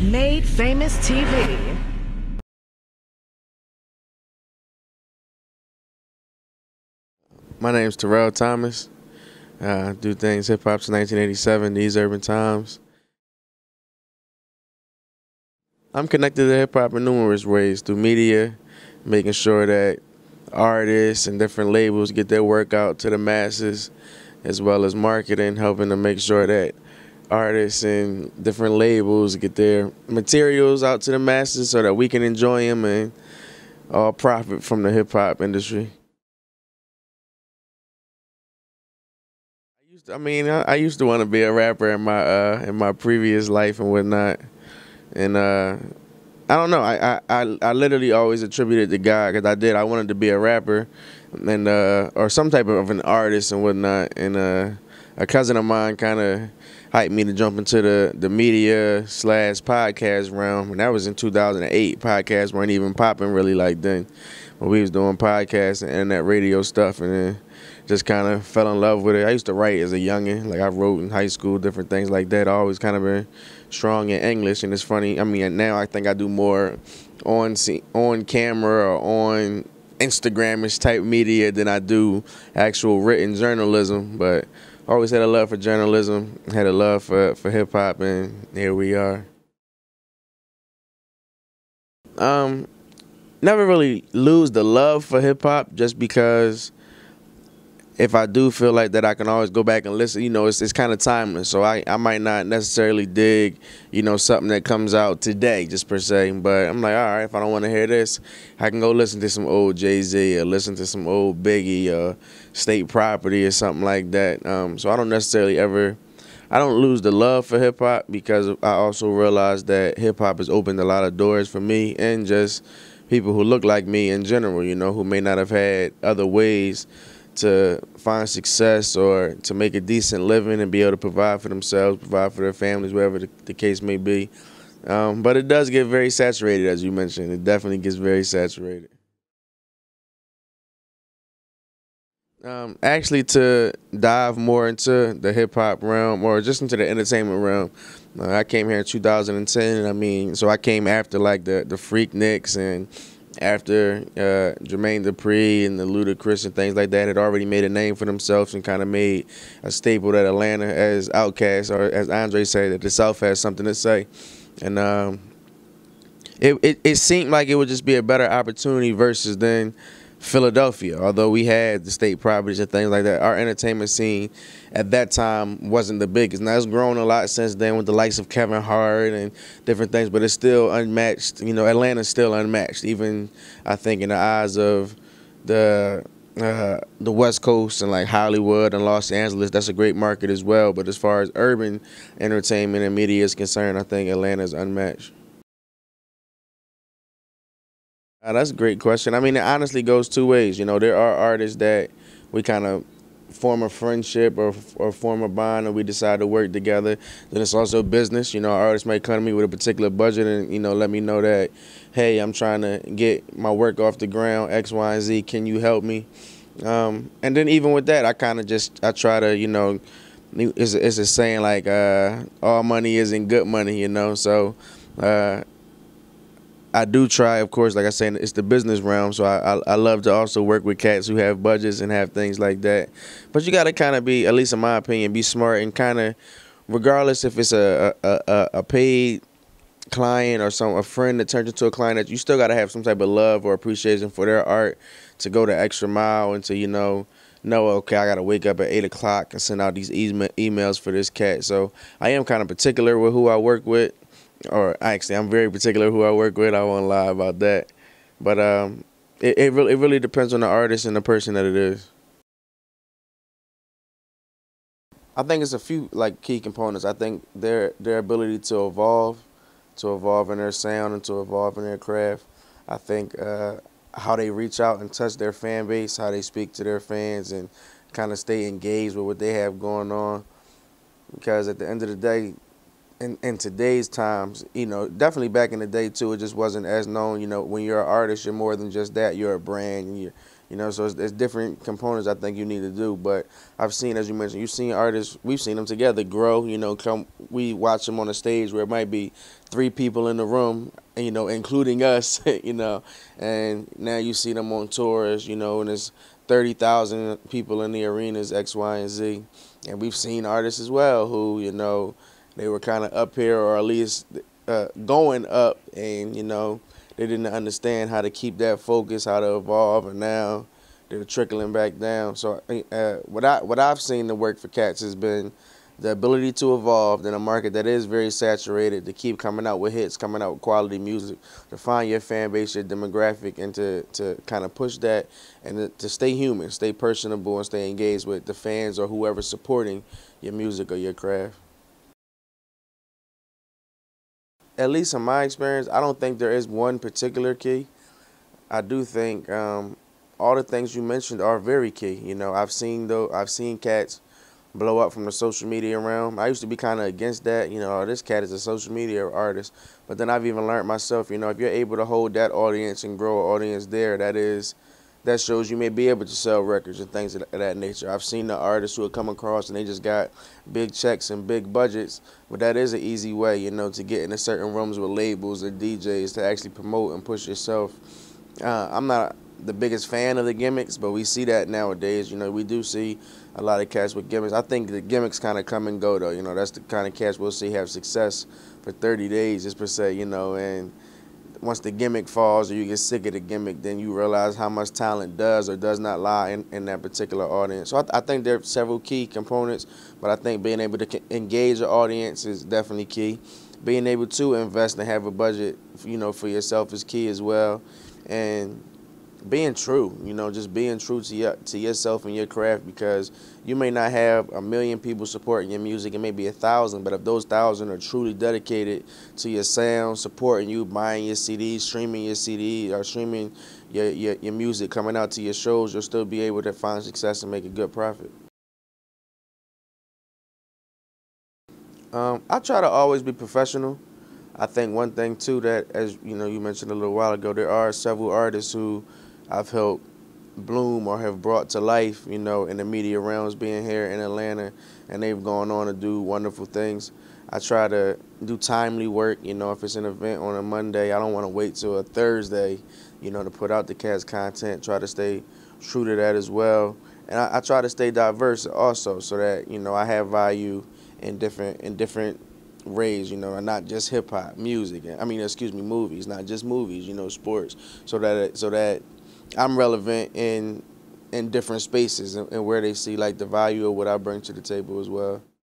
Made Famous TV. My name's Terrell Thomas. Do things hip-hop since 1987, these urban times. I'm connected to hip-hop in numerous ways, through media, making sure that artists and different labels get their work out to the masses, as well as marketing, helping to make sure that artists and different labels get their materials out to the masses so that we can enjoy them and all profit from the hip-hop industry. I used to want to be a rapper in my previous life and whatnot, and I don't know. I literally always attributed to God because I wanted to be a rapper, and or some type of an artist and whatnot. And a cousin of mine kind of hyped me to jump into the media / podcast realm, and that was in 2008. Podcasts weren't even popping really like then, but we was doing podcasts and internet radio stuff, and then just kind of fell in love with it. I used to write as a youngin', like I wrote in high school, different things like that. I always kind of been strong in English, and it's funny. I mean, now I think I do more on camera or on Instagramish type media than I do actual written journalism. But I always had a love for journalism, had a love for hip hop, and here we are. Never really lose the love for hip hop, just because if I do feel like that, I can always go back and listen. You know, it's kind of timeless. So I might not necessarily dig, something that comes out today just per se. But I'm like, all right, if I don't want to hear this, I can go listen to some old Jay-Z or listen to some old Biggie or State Property or something like that. So I don't necessarily I don't lose the love for hip-hop, because I also realize that hip-hop has opened a lot of doors for me and just people who look like me in general, who may not have had other ways to find success or to make a decent living and be able to provide for themselves, provide for their families, whatever the case may be. But it does get very saturated, as you mentioned. It definitely gets very saturated. Actually, to dive more into the hip-hop realm or just into the entertainment realm, I came here in 2010. So I came after like the Freakniks and after Jermaine Dupri and the Ludacris and things like that had already made a name for themselves and kind of made a staple that Atlanta, as Outkast, or as Andre said, that the South has something to say. And it seemed like it would just be a better opportunity versus then Philadelphia. Although we had the State Properties and things like that, our entertainment scene at that time wasn't the biggest. Now, it's grown a lot since then with the likes of Kevin Hart and different things, but it's still unmatched. Atlanta's still unmatched, even I think in the eyes of the West Coast and like Hollywood and Los Angeles. That's a great market as well. But as far as urban entertainment and media is concerned, I think Atlanta's unmatched. That's a great question. I mean, it honestly goes two ways. There are artists that we kind of form a friendship or form a bond, and we decide to work together. Then it's also business. Artists might come to me with a particular budget and, let me know that, hey, I'm trying to get my work off the ground, X, Y, and Z. Can you help me? And then even with that, I try to, it's a saying like, all money isn't good money, So I do try, of course, like I said, it's the business realm, so I love to also work with cats who have budgets and have things like that. But you got to kind of be, at least in my opinion, be smart and kind of, regardless if it's a paid client or a friend that turns into a client, that you still got to have some type of love or appreciation for their art to go the extra mile and to, okay, I got to wake up at 8 o'clock and send out these emails for this cat. So I am kind of particular with who I work with. Or actually, I'm very particular who I work with. I won't lie about that. But it really depends on the artist and the person that it is. I think it's a few like key components. I think their ability to evolve in their sound and to evolve in their craft. I think how they reach out and touch their fan base, how they speak to their fans, and kind of stay engaged with what they have going on. Because at the end of the day, in today's times, definitely back in the day too, it just wasn't as known. When you're an artist, you're more than just that. You're a brand. And You know, so it's different components I think you need to do. But I've seen, as you mentioned, you've seen artists, we've seen them together grow. You know, we watch them on a stage where it might be 3 people in the room, you know, including us, you know, and now you see them on tours, you know, and there's 30,000 people in the arenas, X, Y, and Z. And we've seen artists as well who, you know, they were kind of up here or at least going up, and, you know, they didn't understand how to keep that focus, how to evolve, and now they're trickling back down. So what I've seen to work for cats has been the ability to evolve in a market that is very saturated, to keep coming out with hits, coming out with quality music, to find your fan base, your demographic, and to kind of push that, and to stay human, stay personable, and stay engaged with the fans or whoever's supporting your music or your craft. At least in my experience, I don't think there is one particular key. I do think all the things you mentioned are very key. You know, I've seen cats blow up from the social media realm. I used to be kind of against that. You know, oh, this cat is a social media artist. But then I've even learned myself, you know, if you're able to hold that audience and grow an audience there, that shows you may be able to sell records and things of that nature. I've seen the artists who have come across and they just got big checks and big budgets, but that is an easy way, you know, to get into certain rooms with labels or DJs to actually promote and push yourself. I'm not the biggest fan of the gimmicks, but we see that nowadays. You know, we do see a lot of cats with gimmicks. I think the gimmicks kind of come and go, though. You know, that's the kind of cats we'll see have success for 30 days, just per se, you know, and once the gimmick falls or you get sick of the gimmick, then you realize how much talent does or does not lie in that particular audience. So I think there are several key components, but I think being able to engage the audience is definitely key. Being able to invest and have a budget, you know, for yourself is key as well. And being true, you know, just being true to yourself and your craft, because you may not have 1,000,000 people supporting your music, it may be 1,000, but if those 1,000 are truly dedicated to your sound, supporting you, buying your CDs, streaming your CD, or streaming your music, coming out to your shows, you'll still be able to find success and make a good profit. I try to always be professional. I think one thing too that, as you know, you mentioned a little while ago, there are several artists who I've helped bloom or have brought to life, you know, in the media realms, being here in Atlanta, and they've gone on to do wonderful things. I try to do timely work, you know, if it's an event on a Monday, I don't want to wait till a Thursday, you know, to put out the cat's content. Try to stay true to that as well. And I try to stay diverse also, so that, you know, I have value in different ways, you know, and not just hip hop, music. I mean, excuse me, movies, not just movies, you know, sports, so that I'm relevant in different spaces and where they see like the value of what I bring to the table as well.